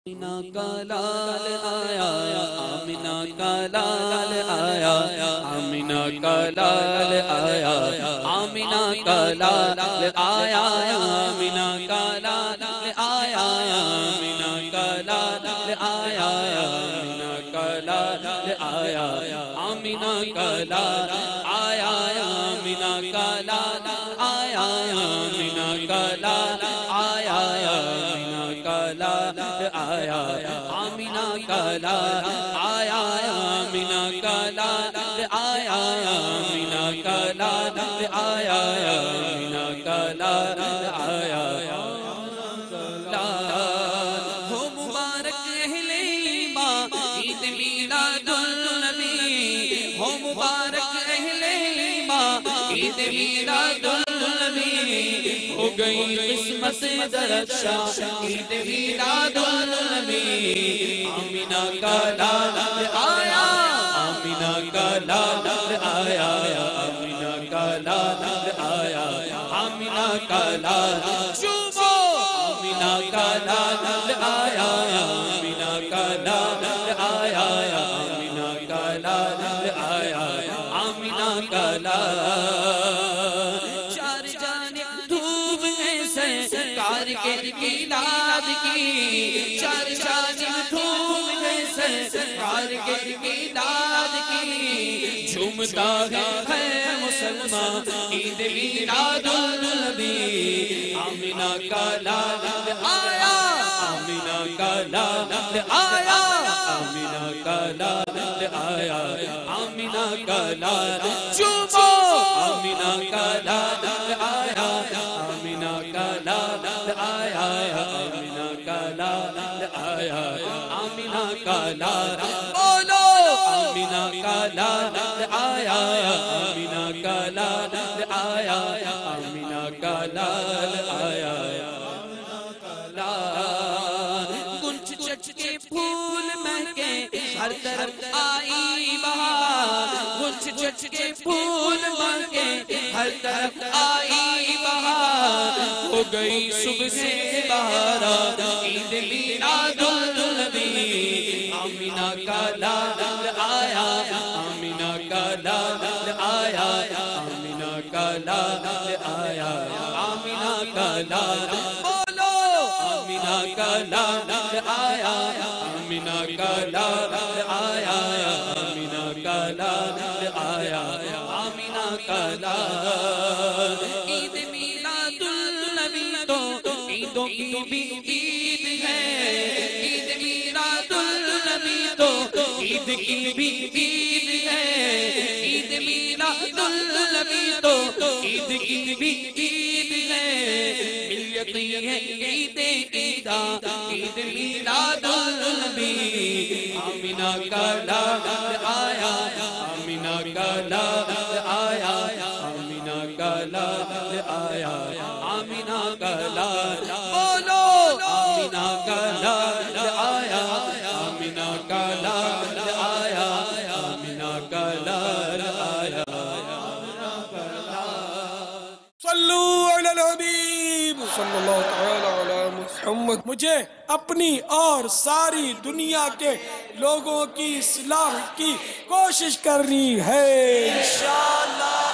آمینہ کا لال آیا، آمینہ کا لال آیا، آمینہ کا لال آیا، آمینہ کا لال آیا، آمینہ کا لال آیا، آمینہ کا لال آیا، آمینہ کا لال آیا، آمینہ کا لال آیا، آمینہ کا لال آیا، آمینہ کا لال آیا، آمینہ کا لال آیا، آمینہ کا لال آیا، آمینہ کا لال آیا، آمینہ کا لال آیا، آمینہ کا لال آیا، ہو مبارک اہل ایمان عید میلاد النبی، ہو مبارک اہل ایمان عید میلاد النبی، ہو گئی قسمت درخشاں عید میلاد النبی، آمینہ کا لال آیا، آمینہ کا لال آیا، آمینہ کا لال آیا، آمینہ کا لال چومو، آمینہ کا لال آیا، آمینہ کا لال آیا، آمینہ کا لال آیا، آمینہ کا لال، چار جانب دھوپ ہے سرکار کے میلاد کی، چار جانب دھوپ ہے سرکار کے میلاد کی، جھومتا ہے مسلمان عید میلاد النبی، آمینہ کا لال آیا، آمینہ کا لال آیا، آمینہ کا لال آیا، آمینہ کا لال چومو، آمینہ کا لال آیا، آمینہ کا لال آیا، آمینہ کا لال آیا، آمینہ کا لال بولو، آمینہ کا لال آیا، آمینہ کا لال آیا، آمینہ کا لال آیا، گنچ چچ کے پھول مہکے ہر طرف آئی بہار، گنچ چچ کے پھول مہکے ہر طرف آئی بہار، ہو گئی صبح سے بہارا عید میلاد النبی، آمینہ کا لال آیا، آمینہ کا لال آیا، آمینہ کا لال آیا، آمینہ کا لال بولو، آمینہ کا لال آیا، آمینہ کا لال آیا، آمینہ کا لال آیا، آمینہ کا لال، عید میلاد النبی تو عیدوں کی بھی عید ہے، عید میلاد النبی تو عید کی بھی عید ہے، عید میلاد النبی تو عید کی بھی عید ہے، ملتی ہے عید عیداں عید میلاد النبی، آمینہ کا لال آیا، آمینہ کا لال آیا، آمینہ کا لال آیا، آمینہ کا لال بولو، آمینہ کا لال آیا، آمینہ کا لال آیا، آمینہ کا لال آیا، آمینہ کا لال، صلو علی الحبیب صلی اللہ تعالی علی محمد۔ مجھے اپنی اور ساری دنیا کے لوگوں کی اصلاح کی کوشش کرنی ہے انشاءاللہ۔